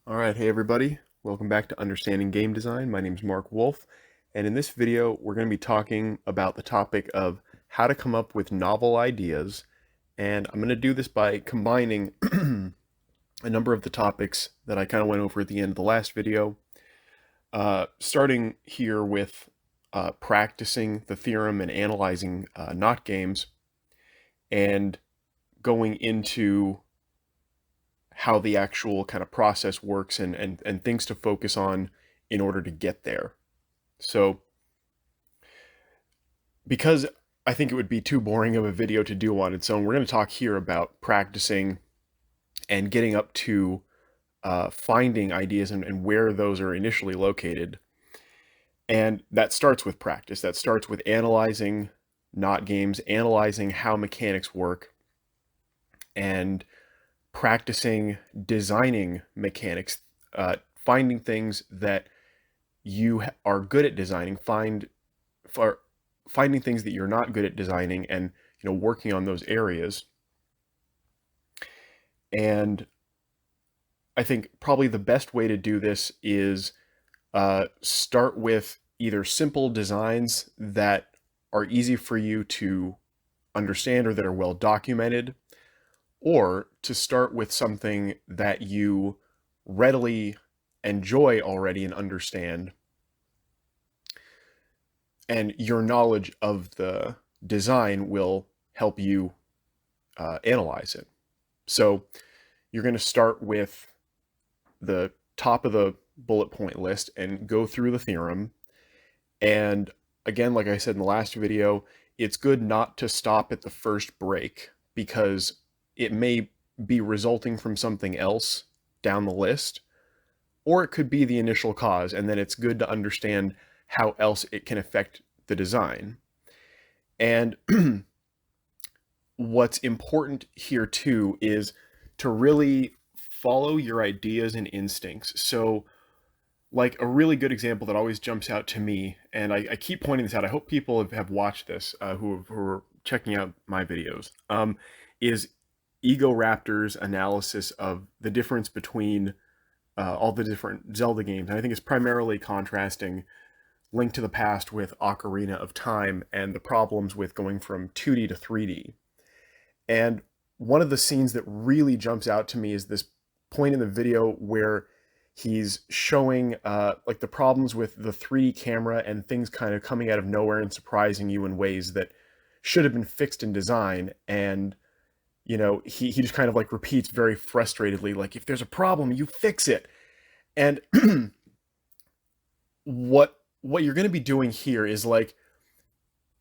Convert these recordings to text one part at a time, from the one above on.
All right, hey everybody. Welcome back to Understanding Game Design. My name is Mark Wolf, and in this video, we're going to be talking about the topic of how to come up with novel ideas, and I'm going to do this by combining a number of the topics that I kind of went over at the end of the last video, starting here with practicing the theorem and analyzing not games, and going into how the actual kind of process works and things to focus on in order to get there. So, because I think it would be too boring of a video to do on its own, we're going to talk here about practicing and getting up to finding ideas and where those are initially located. And that starts with practice. That starts with analyzing not games, analyzing how mechanics work, and practicing designing mechanics, finding things that you are good at designing, finding things that you're not good at designing, and working on those areas. And I think probably the best way to do this is start with either simple designs that are easy for you to understand or that are well documented, or to start with something that you readily enjoy already and understand, and your knowledge of the design will help you analyze it. So you're going to start with the top of the bullet point list and go through the theorem. And again, like I said in the last video, it's good not to stop at the first break, because it may be resulting from something else down the list, or it could be the initial cause, and then it's good to understand how else it can affect the design. And what's important here too is to really follow your ideas and instincts. So, like, a really good example that always jumps out to me, and I keep pointing this out, I hope people have watched this, who are checking out my videos, is Ego Raptor's analysis of the difference between all the different Zelda games. And I think it's primarily contrasting Link to the Past with Ocarina of Time and the problems with going from 2D to 3D. And one of the scenes that really jumps out to me is this point in the video where he's showing like the problems with the 3D camera and things kind of coming out of nowhere and surprising you in ways that should have been fixed in design. And he just kind of like repeats very frustratedly, like, if there's a problem, you fix it. And what you're going to be doing here is like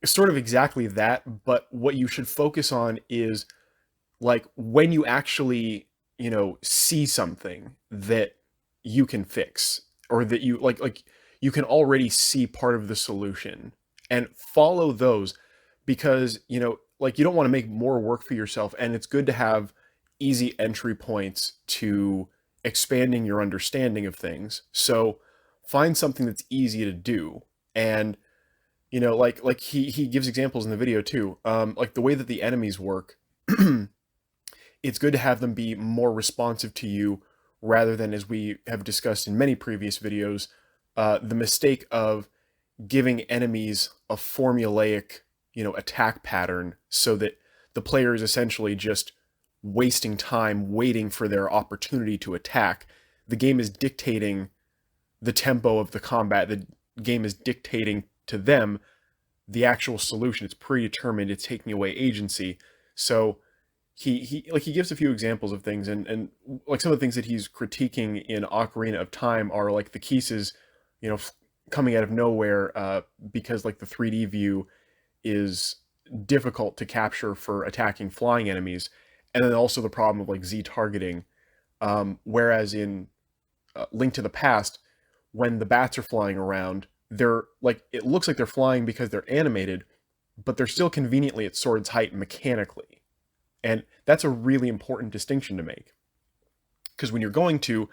sort of exactly that, but what you should focus on is like when you actually, see something that you can fix, or that you like you can already see part of the solution, and follow those, because like, you don't want to make more work for yourself, and it's good to have easy entry points to expanding your understanding of things. So find something that's easy to do. And like he gives examples in the video too, like the way that the enemies work. It's good to have them be more responsive to you, rather than, as we have discussed in many previous videos, the mistake of giving enemies a formulaic, attack pattern, so that the player is essentially just wasting time waiting for their opportunity to attack. The game is dictating the tempo of the combat. The game is dictating to them the actual solution. It's predetermined. It's taking away agency. So he gives a few examples of things, and like some of the things that he's critiquing in Ocarina of Time are like the Kisses, coming out of nowhere, because like the 3D view is difficult to capture for attacking flying enemies, and then also the problem of like Z targeting. Whereas in Link to the Past, when the bats are flying around, they're like, it looks like they're flying because they're animated, but they're still conveniently at sword's height mechanically. And that's a really important distinction to make, because when you're going to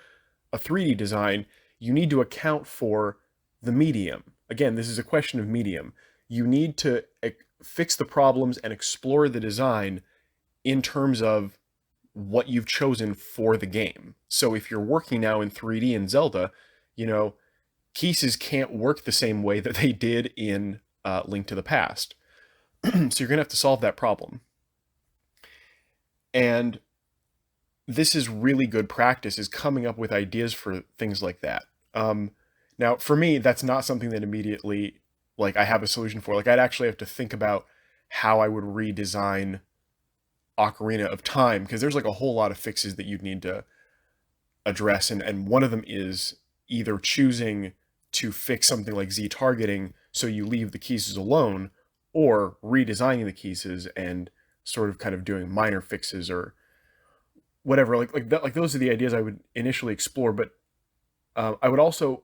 a 3D design, you need to account for the medium. Again, this is a question of medium. You need to fix the problems and explore the design in terms of what you've chosen for the game. So if you're working now in 3D in Zelda, you know, pieces can't work the same way that they did in Link to the Past. So you're going to have to solve that problem. And this is really good practice, is coming up with ideas for things like that. Um, Now, for me, that's not something that immediately, like, I have a solution for. Like, I'd actually have to think about how I would redesign Ocarina of Time, because there's like a whole lot of fixes that you'd need to address, and one of them is either choosing to fix something like Z targeting so you leave the keys alone, or redesigning the keys and sort of kind of doing minor fixes or whatever. Like that, like those are the ideas I would initially explore. But I would also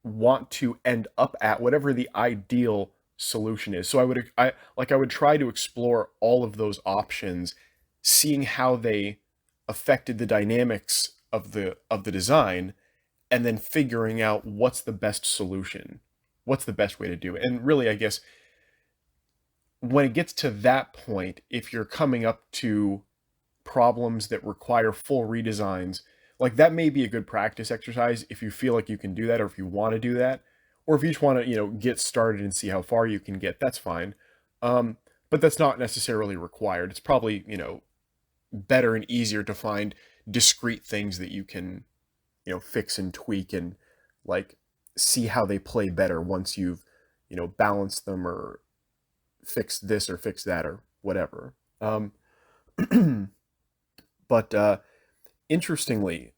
want to end up at whatever the ideal solution is. So I would try to explore all of those options, seeing how they affected the dynamics of the design, and then figuring out what's the best solution, what's the best way to do it. And really, I guess when it gets to that point, if you're coming up to problems that require full redesigns, like that may be a good practice exercise if you feel like you can do that, or if you want to do that, or if you just want to, get started and see how far you can get, that's fine. But that's not necessarily required. It's probably, better and easier to find discrete things that you can, fix and tweak and like see how they play better once you've, balanced them or fixed this or fixed that or whatever. But interestingly,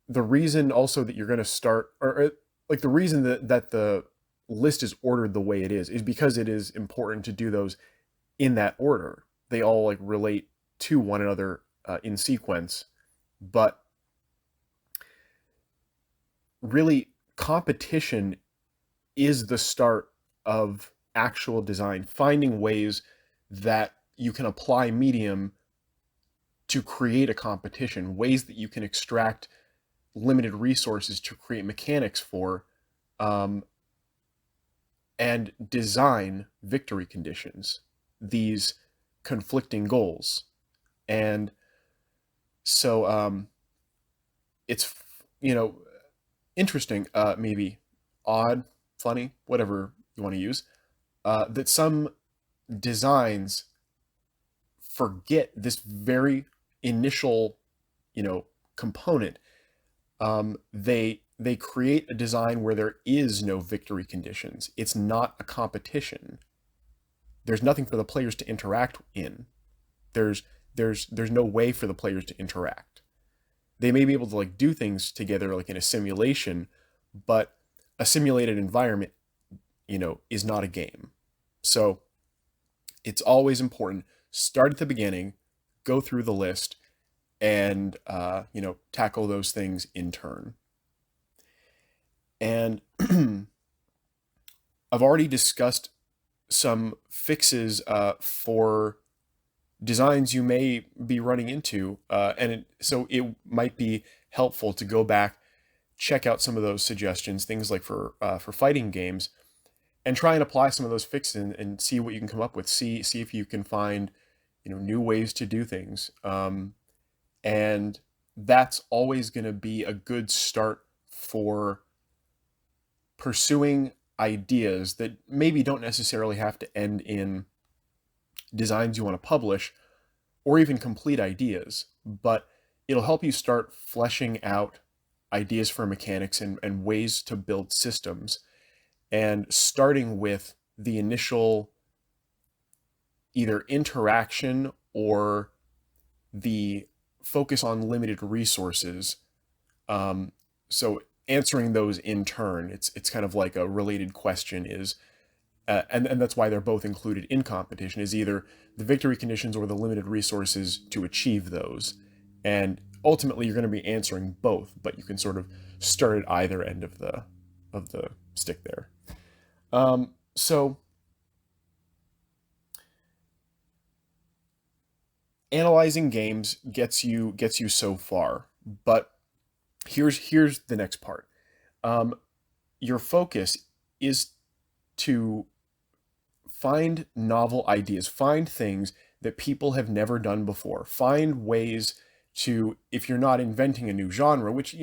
the reason also that you're going to start, or like the reason that the list is ordered the way it is because it is important to do those in that order. They all like relate to one another in sequence, but really competition is the start of actual design, finding ways that you can apply medium to create a competition, ways that you can extract limited resources to create mechanics for, and design victory conditions, these conflicting goals. And so it's, interesting, maybe odd, funny, whatever you want to use, that some designs forget this very initial, component. They create a design where there is no victory conditions. It's not a competition. There's nothing for the players to interact in. There's no way for the players to interact. They may be able to like do things together like in a simulation, but a simulated environment, is not a game. So it's always important, start at the beginning, go through the list, and tackle those things in turn. And I've already discussed some fixes for designs you may be running into, so it might be helpful to go back, check out some of those suggestions, things like for fighting games, and try and apply some of those fixes and see what you can come up with. See if you can find new ways to do things. And that's always going to be a good start for pursuing ideas that maybe don't necessarily have to end in designs you want to publish or even complete ideas, but it'll help you start fleshing out ideas for mechanics and ways to build systems, and starting with the initial either interaction or the focus on limited resources. So answering those in turn, it's kind of like a related question is, and that's why they're both included in competition, is either the victory conditions or the limited resources to achieve those. And ultimately you're going to be answering both, but you can sort of start at either end of the stick there. So analyzing games gets you so far, but here's the next part. Your focus is to find novel ideas, find things that people have never done before. Find ways to, if you're not inventing a new genre, which,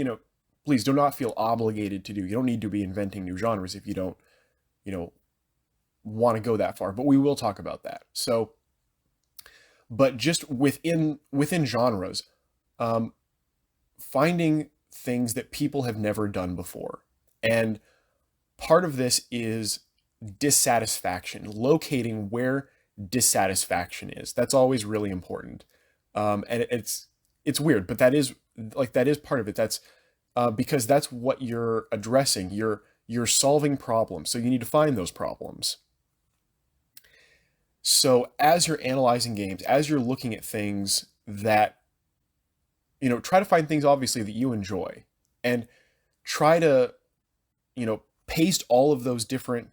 please do not feel obligated to do. You don't need to be inventing new genres if you don't, you know, want to go that far, but we will talk about that. So, but just within genres, um, finding things that people have never done before. And part of this is dissatisfaction, locating where dissatisfaction is. That's always really important. And it's weird, but that is part of it. That's because that's what you're addressing. You're solving problems, so you need to find those problems. So as you're analyzing games, as you're looking at things that, try to find things obviously that you enjoy, and try to, paste all of those different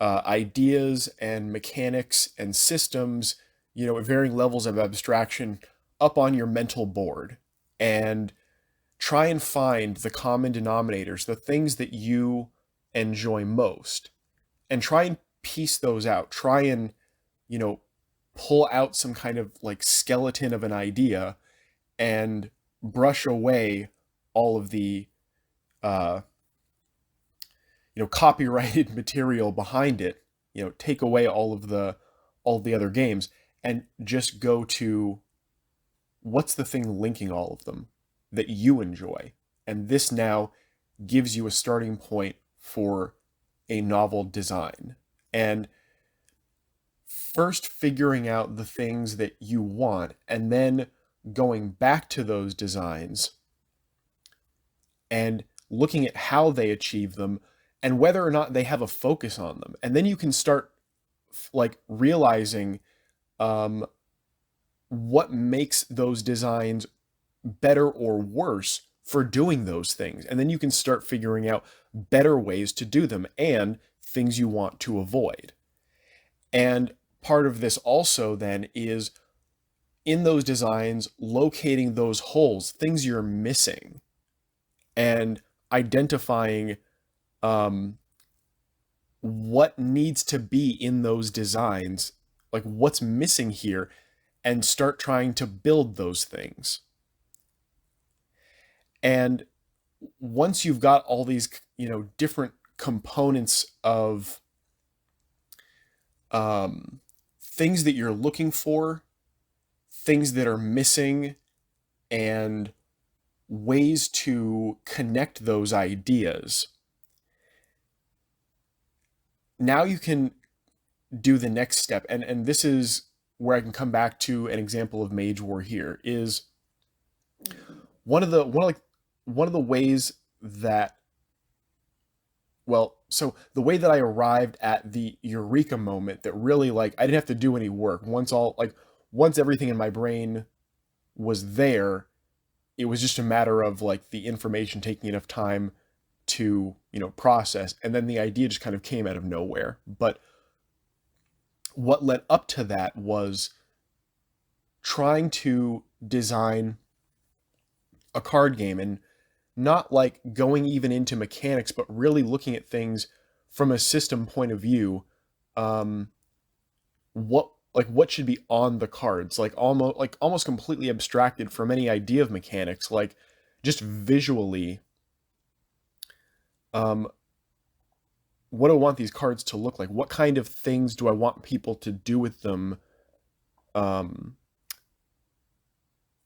ideas and mechanics and systems, at varying levels of abstraction up on your mental board, and try and find the common denominators, the things that you enjoy most, and try and piece those out. Try and, you know, pull out some kind of like skeleton of an idea and brush away all of the uh, copyrighted material behind it. Take away all of the other games and just go to what's the thing linking all of them that you enjoy. And this now gives you a starting point for a novel design. And first figuring out the things that you want and then going back to those designs and looking at how they achieve them and whether or not they have a focus on them. And then you can start like realizing what makes those designs better or worse for doing those things. And then you can start figuring out better ways to do them and things you want to avoid. And part of this also then is in those designs, locating those holes, things you're missing, and identifying what needs to be in those designs, like what's missing here, and start trying to build those things. And once you've got all these, different components of things that you're looking for, things that are missing, and ways to connect those ideas, now you can do the next step. And this is where I can come back to an example of Mage War here, is one of the ways that, so the way that I arrived at the eureka moment that really, like, I didn't have to do any work. Once everything in my brain was there, it was just a matter of like the information taking enough time to, process. And then the idea just kind of came out of nowhere. But what led up to that was trying to design a card game, and not like going even into mechanics, but really looking at things from a system point of view. What should be on the cards, almost completely abstracted from any idea of mechanics, like just visually, what do I want these cards to look like? What kind of things do I want people to do with them?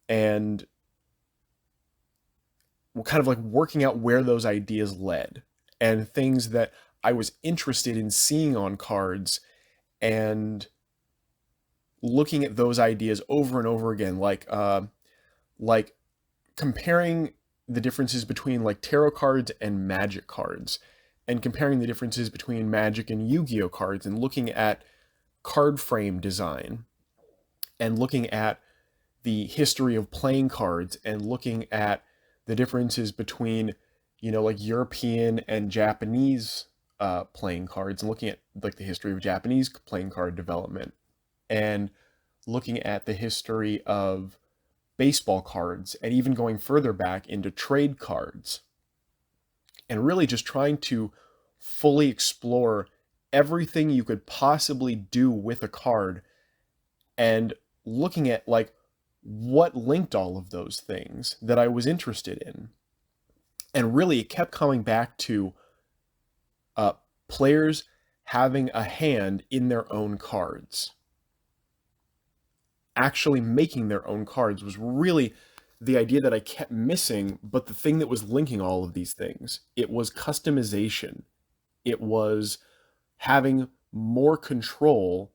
And kind of like working out where those ideas led, and things that I was interested in seeing on cards, and looking at those ideas over and over again, like comparing the differences between like tarot cards and magic cards, and comparing the differences between Magic and Yu-Gi-Oh cards, and looking at card frame design, and looking at the history of playing cards, and looking at the differences between, like European and Japanese playing cards, and looking at like the history of Japanese playing card development, and looking at the history of baseball cards, and even going further back into trade cards, and really just trying to fully explore everything you could possibly do with a card, and looking at like what linked all of those things that I was interested in. And really, it kept coming back to uh, players having a hand in their own cards. Actually making their own cards was really the idea that I kept missing, but the thing that was linking all of these things. It was customization. It was having more control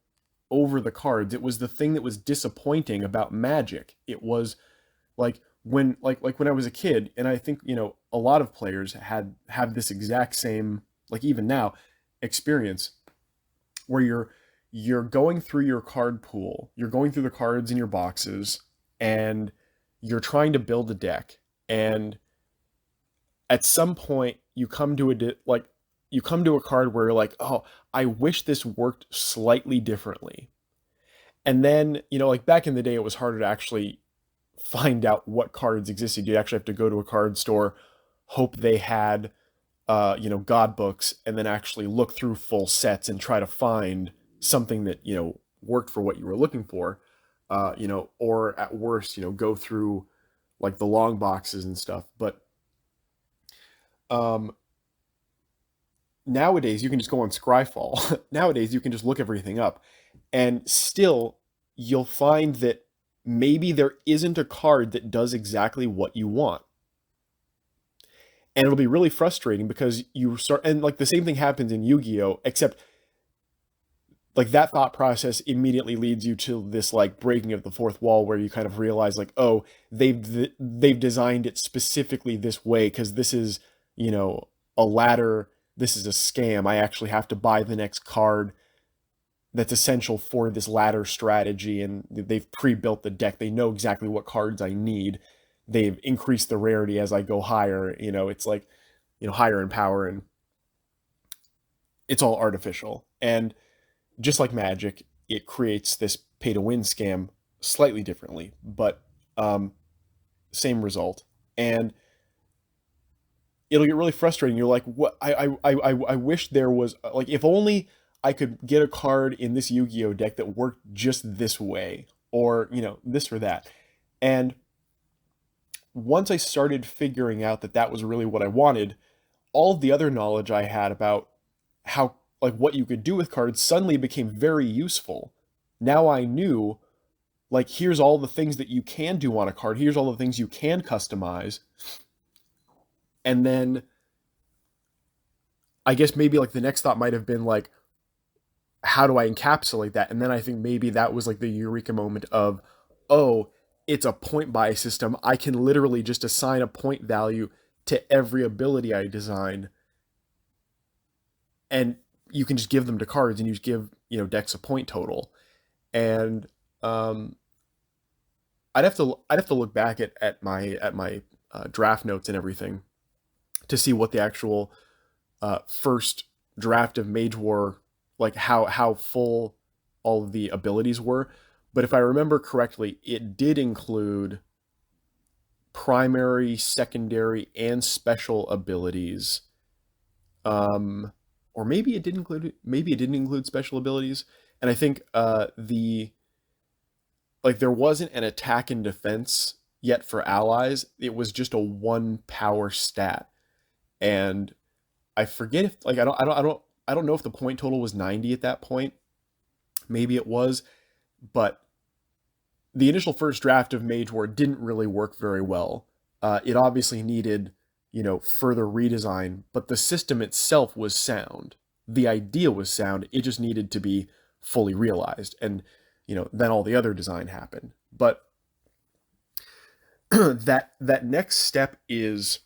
over the cards. It was the thing that was disappointing about Magic. It was like when I was a kid, and I think, you know, a lot of players have this exact same, like even now, experience where you're going through your card pool, you're going through the cards in your boxes, and you're trying to build a deck. And at some point, you come to you come to a card where you're like, oh, I wish this worked slightly differently. And then, you know, like back in the day, it was harder to actually find out what cards existed. You'd actually have to go to a card store, hope they had, you know, god books, and then actually look through full sets and try to find something that, you know, worked for what you were looking for, you know, or at worst, you know, go through like the long boxes and stuff. But um, nowadays, you can just go on Scryfall. Nowadays, you can just look everything up, and still, you'll find that maybe there isn't a card that does exactly what you want. And it'll be really frustrating because you start, and like the same thing happens in Yu-Gi-Oh, except like that thought process immediately leads you to this like breaking of the fourth wall where you kind of realize like, oh, they've designed it specifically this way because this is, you know, a ladder, this is a scam. I actually have to buy the next card that's essential for this ladder strategy, and they've pre-built the deck. They know exactly what cards I need. They've increased the rarity as I go higher. You know, it's like, you know, higher in power, and it's all artificial. And just like Magic, it creates this pay-to-win scam slightly differently, but same result. And it'll get really frustrating. You're like, what? I wish there was like, if only I could get a card in this Yu-Gi-Oh deck that worked just this way, or you know, this or that. And once I started figuring out that that was really what I wanted, all of the other knowledge I had about how, like, what you could do with cards suddenly became very useful. Now I knew, like, here's all the things that you can do on a card, here's all the things you can customize. And then I guess maybe like the next thought might have been like, how do I encapsulate that? And then I think maybe that was like the eureka moment of, oh, it's a point buy system. I can literally just assign a point value to every ability I design, and you can just give them to cards, and you just give, you know, decks a point total. And um, I'd have to look back at my draft notes and everything to see what the actual first draft of Mage War, like how full all of the abilities were. But if I remember correctly, it did include primary, secondary, and special abilities. Or maybe it didn't include, maybe it didn't include special abilities. And I think the like there wasn't an attack and defense yet for allies. It was just a one power stat. And I forget if like I don't know if the point total was 90 at that point. Maybe it was, but the initial first draft of Mage War didn't really work very well. It obviously needed, you know, further redesign, but the system itself was sound. The idea was sound. It just needed to be fully realized, and you know, then all the other design happened. But that next step is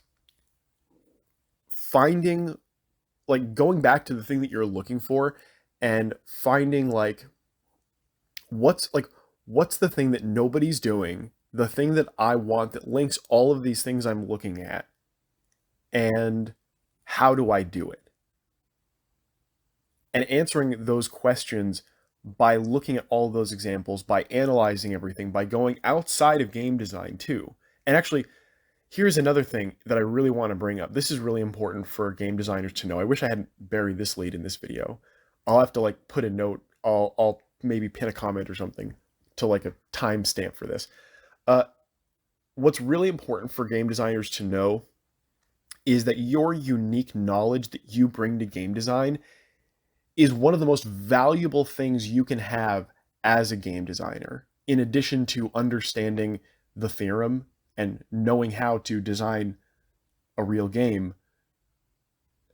finding, like, going back to the thing that you're looking for and finding like what's the thing that nobody's doing, the thing that I want that links all of these things I'm looking at, and how do I do it? And answering those questions by looking at all those examples, by analyzing everything, by going outside of game design too. And actually, here's another thing that I really want to bring up. This is really important for game designers to know. I wish I hadn't buried this lead in this video. I'll have to like put a note. I'll maybe pin a comment or something. to like a timestamp for this. Uh, what's really important for game designers to know is that your unique knowledge that you bring to game design is one of the most valuable things you can have as a game designer, in addition to understanding the theorem and knowing how to design a real game.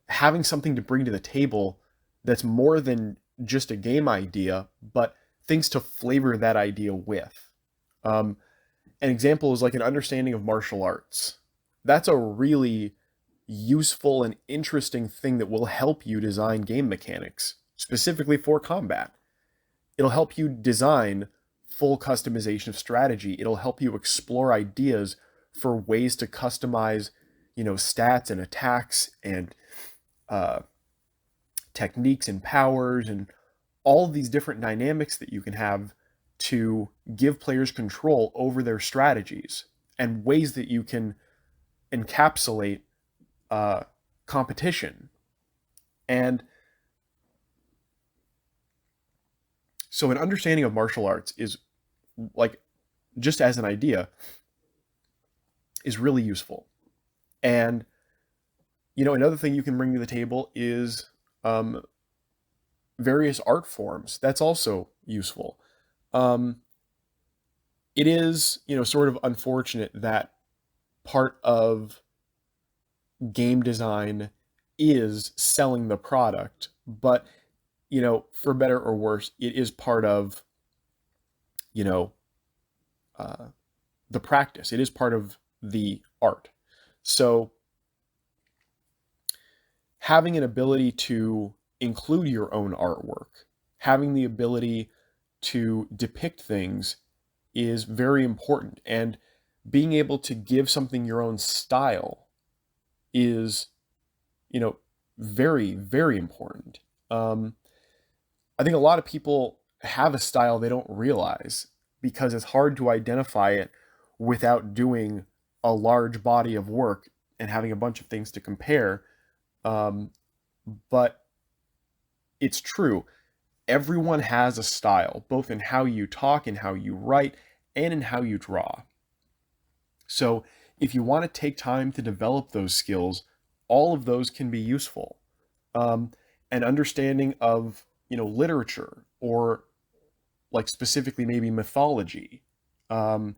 Having something to bring to the table that's more than just a game idea, but things to flavor that idea with. Um, an example is like an understanding of martial arts. That's a really useful and interesting thing that will help you design game mechanics, specifically for combat. It'll help you design full customization of strategy. It'll help you explore ideas for ways to customize, stats and attacks and uh, techniques and powers and all of these different dynamics that you can have to give players control over their strategies and ways that you can encapsulate uh, competition. And so an understanding of martial arts is like, just as an idea, is really useful. And, another thing you can bring to the table is um, various art forms. That's also useful. Um, it is, sort of unfortunate that part of game design is selling the product, but, for better or worse, it is part of, you know, uh, the practice. It is part of the art. So having an ability to include your own artwork, having the ability to depict things is very important. And being able to give something your own style is, very, very important. I think a lot of people have a style they don't realize because it's hard to identify it without doing a large body of work and having a bunch of things to compare. Um, but it's true. Everyone has a style, both in how you talk and how you write and in how you draw. So if you want to take time to develop those skills, all of those can be useful. Um, an understanding of, literature, or like specifically maybe mythology, um,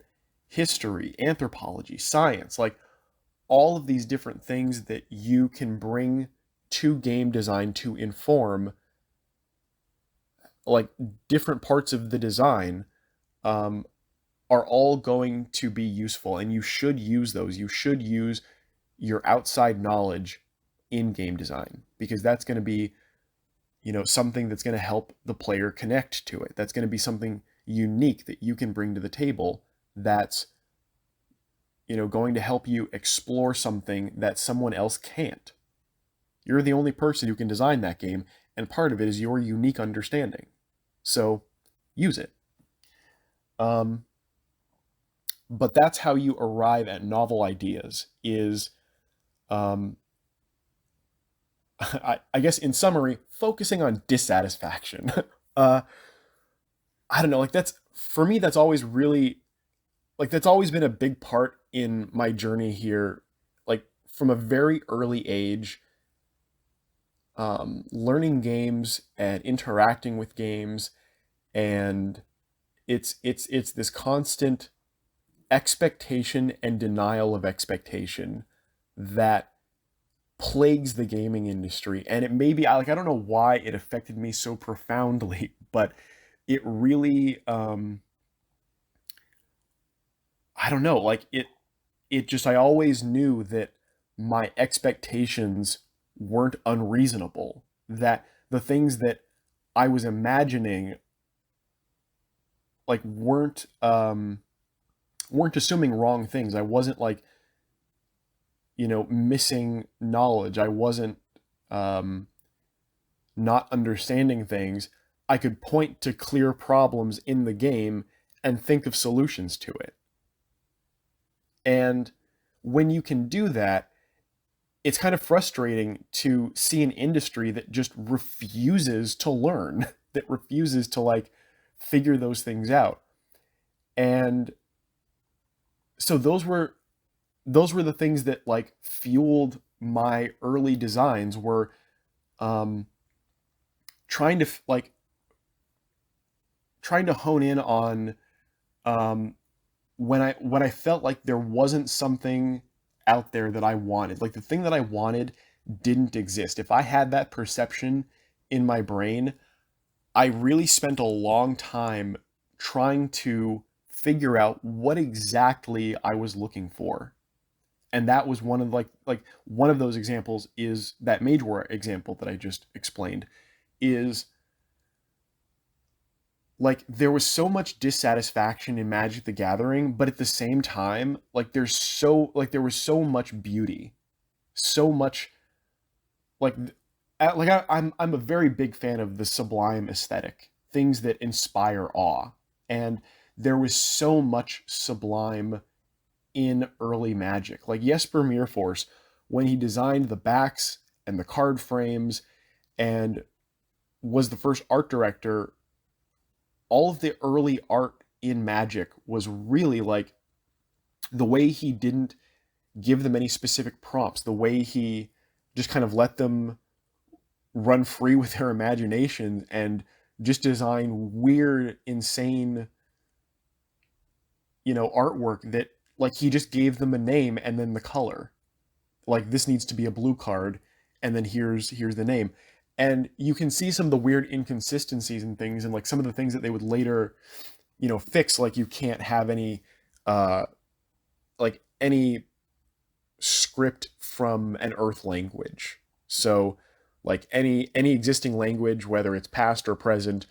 history, anthropology, science, like all of these different things that you can bring to game design to inform like different parts of the design, um, are all going to be useful, and you should use those. You should use your outside knowledge in game design because that's going to be, something that's going to help the player connect to it. That's going to be something unique that you can bring to the table that's, going to help you explore something that someone else can't. You're the only person who can design that game, and part of it is your unique understanding. So use it. But that's how you arrive at novel ideas is, um, I guess in summary, focusing on dissatisfaction. uh, I don't know, like that's, for me, that's always really, like that's always been a big part in my journey here, like from a very early age, learning games and interacting with games, and it's this constant expectation and denial of expectation that plagues the gaming industry. And it may be, I don't know why it affected me so profoundly, but it really, I don't know, like it just, I always knew that my expectations weren't unreasonable, that the things that I was imagining like weren't assuming wrong things. I wasn't like, missing knowledge. I wasn't um, not understanding things. I could point to clear problems in the game and think of solutions to it. And when you can do that, it's kind of frustrating to see an industry that just refuses to learn, that refuses to like figure those things out. And so those were the things that like fueled my early designs, were um trying to trying to hone in on um when I felt like there wasn't something out there that I wanted. Like the thing that I wanted didn't exist. If I had that perception in my brain, I really spent a long time trying to figure out what exactly I was looking for. And that was one of one of those examples, is that mage war example that I just explained. Is like there was so much dissatisfaction in Magic the Gathering, but at the same time, there was so much beauty, so much like I'm a very big fan of the sublime aesthetic, things that inspire awe, and there was so much sublime in early Magic. Like Jesper Meerforce, when he designed the backs and the card frames and was the first art director, all of the early art in Magic was really like the way he didn't give them any specific prompts, the way he just kind of let them run free with their imagination and just design weird, insane, artwork that like he just gave them a name and then the color. Like this needs to be a blue card, and then here's the name. And you can see some of the weird inconsistencies and things, and like some of the things that they would later fix. Like you can't have uh any script from an earth language. So like any existing language, whether it's past or present,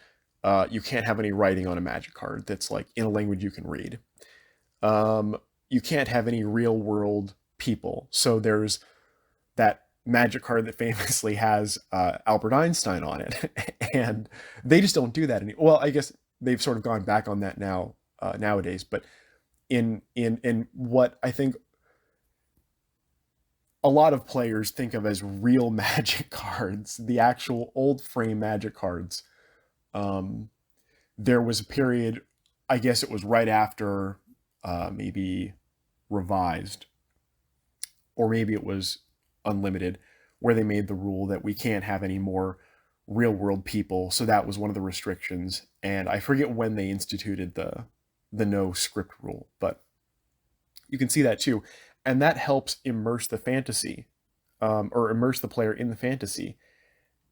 you can't have any writing on a magic card that's like in a language you can read. You can't have any real world people. So there's that magic card that famously has Albert Einstein on it, and they just don't do that anymore. Well, I guess they've sort of gone back on that now, nowadays. But in what I think a lot of players think of as real magic cards, the actual old frame magic cards, um, there was a period, I guess it was right after maybe revised, or maybe it was unlimited, where they made the rule that we can't have any more real world people. So that was one of the restrictions, and I forget when they instituted the no script rule, but you can see that too, and that helps immerse the fantasy, or immerse the player in the fantasy.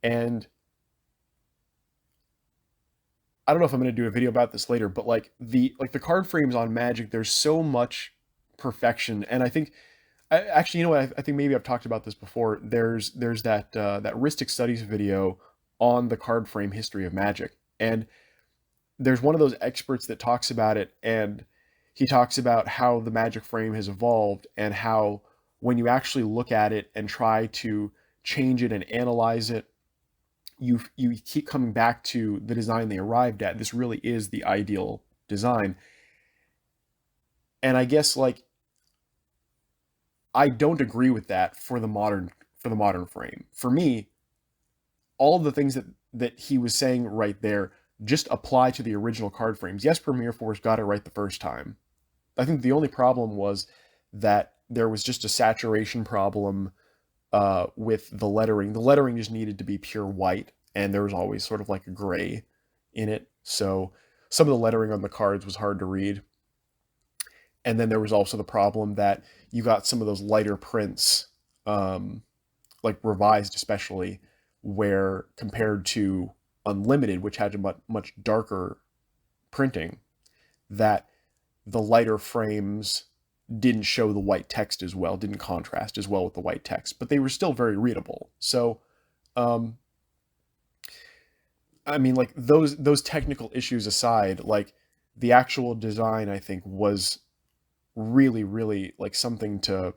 And I don't know if I'm going to do a video about this later, but like the card frames on Magic, there's so much perfection, and I think actually, you know what? I think maybe I've talked about this before. There's that Ristic Studies video on the card frame history of Magic, and there's one of those experts that talks about it, and he talks about how the Magic frame has evolved, and how when you actually look at it and try to change it and analyze it, you keep coming back to the design they arrived at. This really is the ideal design. And I guess like I don't agree with that for the modern frame. For me, all the things that he was saying right there just apply to the original card frames. Yes, Premiere Force got it right the first time. I think the only problem was that there was just a saturation problem with the lettering. The lettering just needed to be pure white, and there was always sort of like a gray in it. So some of the lettering on the cards was hard to read. And then there was also the problem that you got some of those lighter prints, like revised especially, where compared to unlimited, which had a much darker printing, that the lighter frames didn't show the white text as well, didn't contrast as well with the white text, but they were still very readable. So, um, I mean, like those technical issues aside, like the actual design, I think was really, really like something to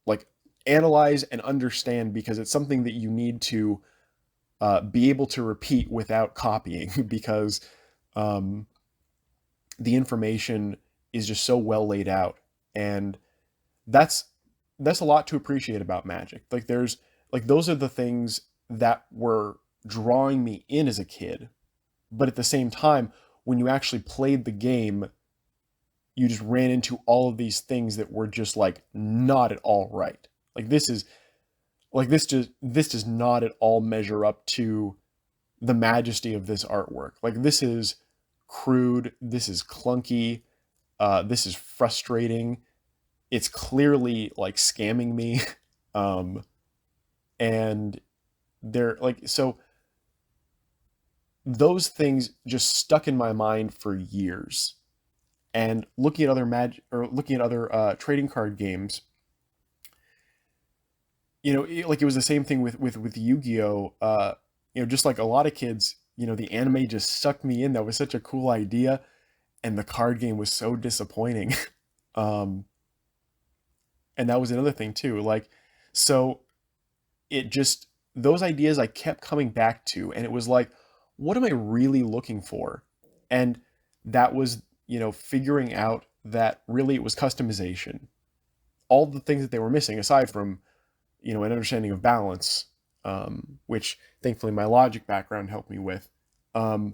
like analyze and understand, because it's something that you need to be able to repeat without copying because um, the information is just so well laid out, and that's that's a lot to appreciate about Magic. Like there's like those are the things that were drawing me in as a kid, but at the same time, when you actually played the game, you just ran into all of these things that were just like not at all right. Like this is like this does not at all measure up to the majesty of this artwork. Like this is crude, this is clunky, this is frustrating. It's clearly like scamming me. um and they're like, so those things just stuck in my mind for years. And looking at other trading card games, like it was the same thing with Yu-Gi-Oh. Just like a lot of kids, the anime just sucked me in. That was such a cool idea, and the card game was so disappointing. um, and that was another thing too. Like, so it just, those ideas I kept coming back to, and it was like, what am I really looking for? And that was, figuring out that really it was customization. All the things that they were missing, aside from, an understanding of balance, which thankfully my logic background helped me with. The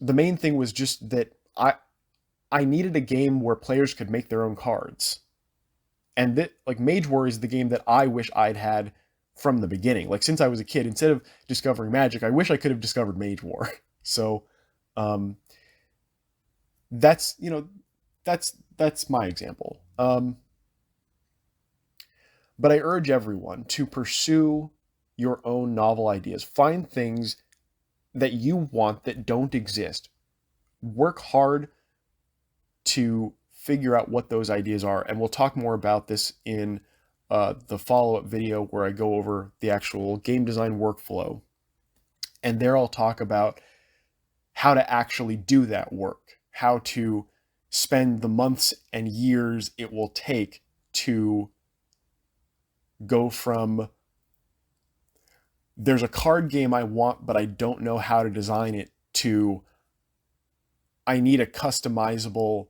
main thing was just that I needed a game where players could make their own cards. And that, like, Mage War is the game that I wish I'd had from the beginning. Like, since I was a kid, instead of discovering Magic, I wish I could have discovered Mage War. So, that's, that's my example. But I urge everyone to pursue your own novel ideas. Find things that you want that don't exist. Work hard to figure out what those ideas are. And we'll talk more about this in the follow-up video where I go over the actual game design workflow. And there I'll talk about how to actually do that work, how to spend the months and years it will take to go from there's a card game I want, but I don't know how to design it, to I need a customizable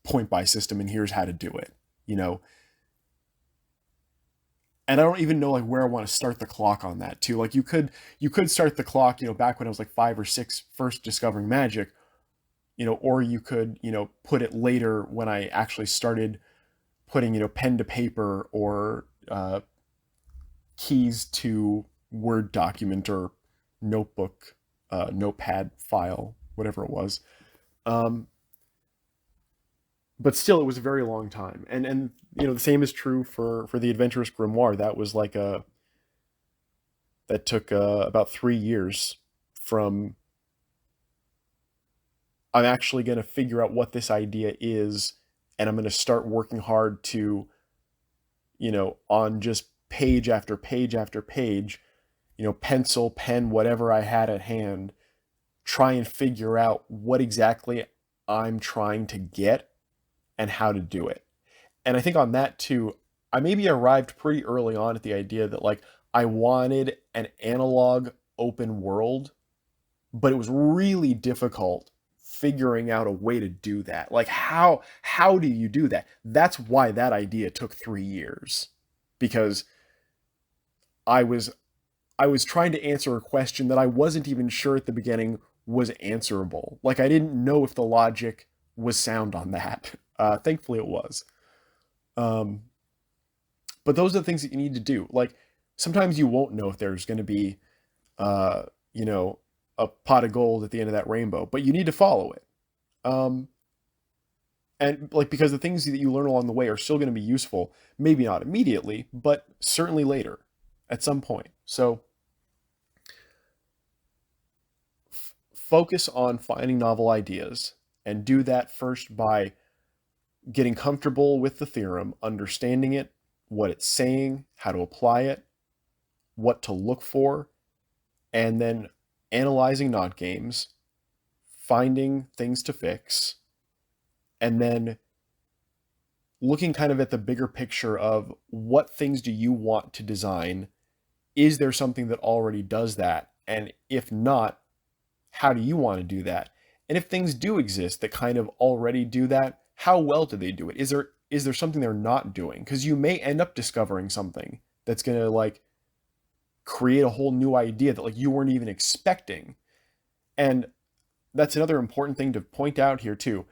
point buy system, and here's how to do it, And I don't even know like where I want to start the clock on that too. Like you could start the clock, back when I was like 5 or 6, first discovering Magic, or you could, put it later when I actually started putting, pen to paper or keys to Word document or notebook, notepad file, whatever it was. But still, it was a very long time. And the same is true for the Adventurous Grimoire. That was like that took about 3 years from I'm actually going to figure out what this idea is, and I'm going to start working hard to, on just page after page after page, pencil, pen, whatever I had at hand, try and figure out what exactly I'm trying to get and how to do it. And I think on that too, I maybe arrived pretty early on at the idea that like I wanted an analog open world, but it was really difficult figuring out a way to do that. Like how do you do that? That's why that idea took 3 years, because I was trying to answer a question that I wasn't even sure at the beginning was answerable. Like I didn't know if the logic was sound on that. Thankfully it was. But those are the things that you need to do. Like sometimes you won't know if there's going to be, a pot of gold at the end of that rainbow, but you need to follow it. And like, because the things that you learn along the way are still going to be useful, maybe not immediately, but certainly later at some point. So focus on finding novel ideas, and do that first by getting comfortable with the theorem, understanding it, what it's saying, how to apply it, what to look for, and then analyzing not games, finding things to fix, and then looking kind of at the bigger picture of what things do you want to design? Is there something that already does that? And if not, how do you want to do that? And if things do exist that kind of already do that, how well do they do it? Is there something they're not doing? Because you may end up discovering something that's going to like create a whole new idea that like you weren't even expecting. And that's another important thing to point out here too,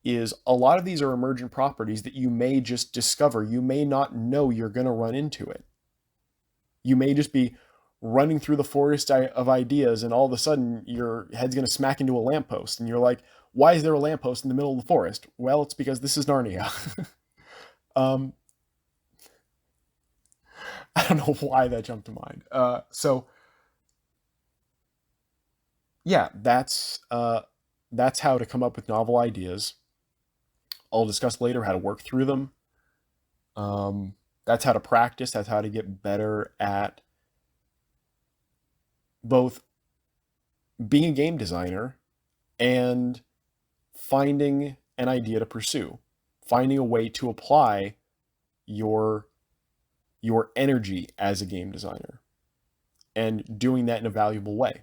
is a lot of these are emergent properties that you may just discover. You may not know you're going to run into it. You may just be running through the forest of ideas, and all of a sudden your head's going to smack into a lamppost, and you're like, why is there a lamppost in the middle of the forest? Well, it's because this is Narnia. um, I don't know why that jumped to mind. So yeah, that's how to come up with novel ideas. I'll discuss later how to work through them. That's how to practice. That's how to get better at both being a game designer and finding an idea to pursue, finding a way to apply your your energy as a game designer, and doing that in a valuable way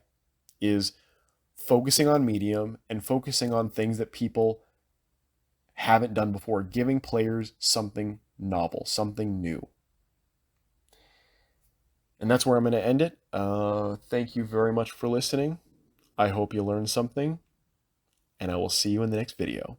is focusing on medium and focusing on things that people haven't done before, giving players something novel, something new. And that's where I'm going to end it. Thank you very much for listening. I hope you learned something, and I will see you in the next video.